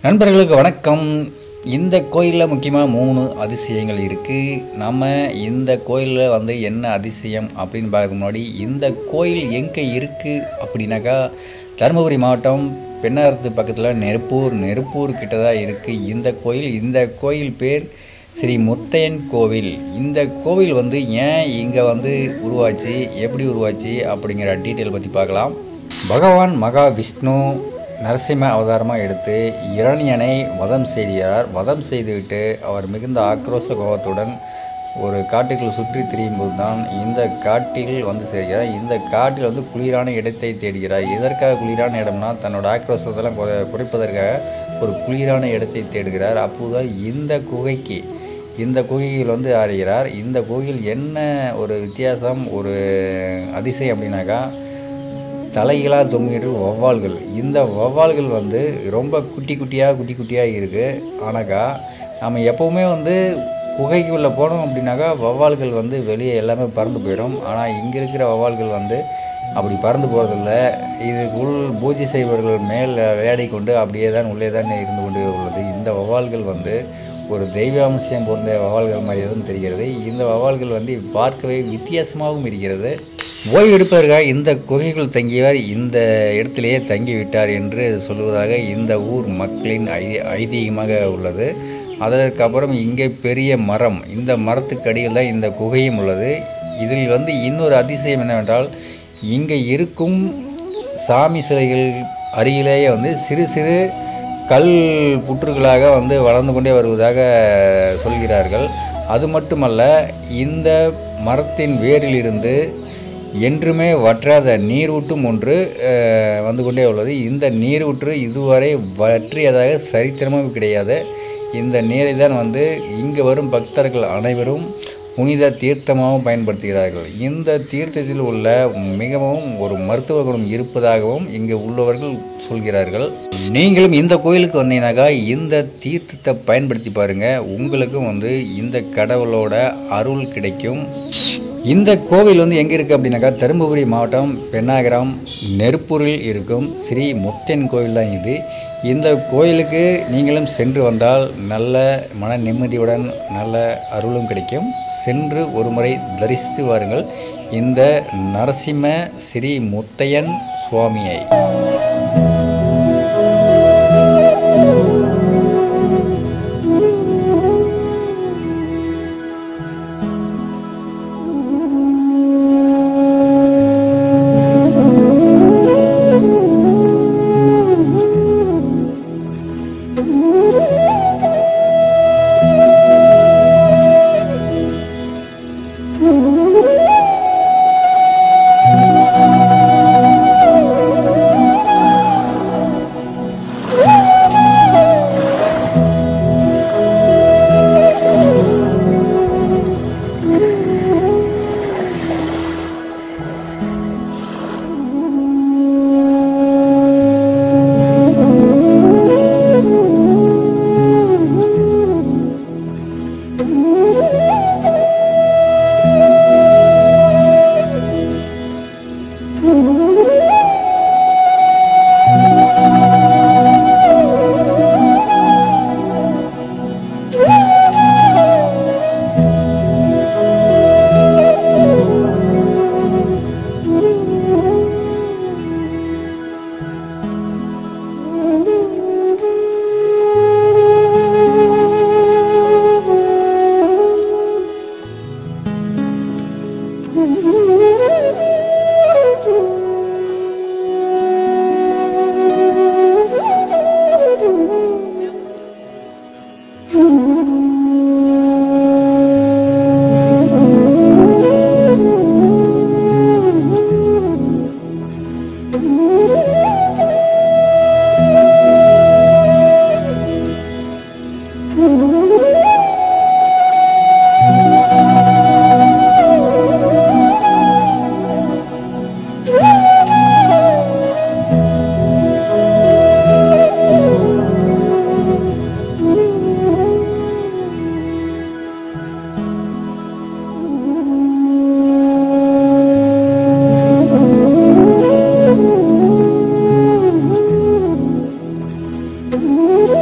நண்பர்களுக்கு வணக்கம். இந்த கோயிலில் முக்கியமாக 3 அதிசயங்கள் இருக்குது. நம்ம இந்த கோயிலில் என்ன அதிசயம் அப்படின்னு பார்க்க முன்னாடி, இந்த கோயில் எங்கே இருக்குது அப்படின்னாக்கா, தருமபுரி மாவட்டம் பெண்ணாகரத்து பக்கத்தில் நெருப்பூர் கிட்ட தான் இருக்குது இந்த கோயில் பேர் ஸ்ரீ முத்தையன் கோவில். இந்த கோவில் ஏன் இங்கே உருவாச்சு, எப்படி உருவாச்சு அப்படிங்கிற டீட்டெயில் பற்றி பார்க்கலாம். பகவான் மகாவிஷ்ணு நரசிம்ம அவதாரமாக எடுத்து இரணியனை வதம் செய்துவிட்டு அவர் மிகுந்த ஆக்ரோஷ கோபத்துடன் ஒரு காட்டுக்குள் சுற்றி திரியும் போது தான் இந்த காட்டில் சேர்கிறார். இந்த காட்டில் குளிரான இடத்தை தேடுகிறார். எதற்காக குளிரான இடம்னா, தன்னோட ஆக்ரோஷத்தெல்லாம் குறைப்பதற்காக ஒரு குளிரான இடத்தை தேடுகிறார். அப்போதுதான் இந்த குகையில் ஆடுகிறார். இந்த கோயில் என்ன ஒரு வித்தியாசம், ஒரு அதிசயம் அப்படின்னாக்கா, தலைகளாக தொங்கிட்டு வௌவால்கள். இந்த வௌவால்கள் ரொம்ப குட்டி குட்டியாக இருக்குது. ஆனாக்கா நம்ம எப்போவுமே குகைக்குள்ளே போனோம் அப்படின்னாக்கா வௌவால்கள் வெளியே எல்லாமே பறந்து போயிடும். ஆனால் இங்கே இருக்கிற வௌவால்கள் அப்படி பறந்து போகிறதில்ல. இதுக்குள் பூஜை செய்பவர்கள் மேல் விளையாடி கொண்டு அப்படியே தான் உள்ளே தான் இருந்து கொண்டு உள்ளது. இந்த வௌவால்கள் ஒரு தெய்வாம்சம் பொருந்த வௌவால்கள் மாதிரி தான் தெரிகிறது. இந்த வௌவால்கள் பார்க்கவே வித்தியாசமாகவும் இருக்கிறது. ஓய்வு எடுப்பதற்காக இந்த குகைக்குள் தங்கியவர் இந்த இடத்திலேயே தங்கிவிட்டார் என்று சொல்வதாக இந்த ஊர் மக்களின் ஐதீகமாக உள்ளது. அதற்கப்புறம் இங்கே பெரிய மரம், இந்த மரத்துக்கு அடியில் தான் இந்த குகையும் உள்ளது. இதில் இன்னொரு அதிசயம் என்னவென்றால், இங்கே இருக்கும் சாமி சிலைகள் அருகிலேயே சிறு சிறு கல் புற்றுகளாக வளர்ந்து கொண்டே வருவதாக சொல்கிறார்கள். அது மட்டுமல்ல, இந்த மரத்தின் வேரிலிருந்து என்றுமே வற்றாத நீரூற்றும் ஒன்று கொண்டே உள்ளது. இந்த நீரூற்று இதுவரை வற்றியதாக சரித்திரமும் கிடையாது. இந்த நீரை தான் இங்கு வரும் பக்தர்கள் அனைவரும் புனித தீர்த்தமாகவும் பயன்படுத்துகிறார்கள். இந்த தீர்த்தத்தில் உள்ள மிகவும் ஒரு மருத்துவ குணம் இருப்பதாகவும் இங்கு உள்ளவர்கள் சொல்கிறார்கள். நீங்களும் இந்த கோயிலுக்கு வந்தீங்கன்னாக்கா இந்த தீர்த்தத்தை பயன்படுத்தி பாருங்கள். உங்களுக்கும் இந்த கடவுளோட அருள் கிடைக்கும். இந்த கோவில் எங்கே இருக்குது அப்படின்னாக்கா, தருமபுரி மாவட்டம் பெண்ணாகரம் நெருப்பூரில் இருக்கும் ஸ்ரீ முத்தையன் கோவில் தான் இது. இந்த கோயிலுக்கு நீங்களும் சென்று வந்தால் நல்ல மன நிம்மதியுடன் நல்ல அருளும் கிடைக்கும். சென்று ஒரு முறை தரிசித்து வாருங்கள் இந்த நரசிம்ம ஸ்ரீ முத்தையன் சுவாமியை. Thank you.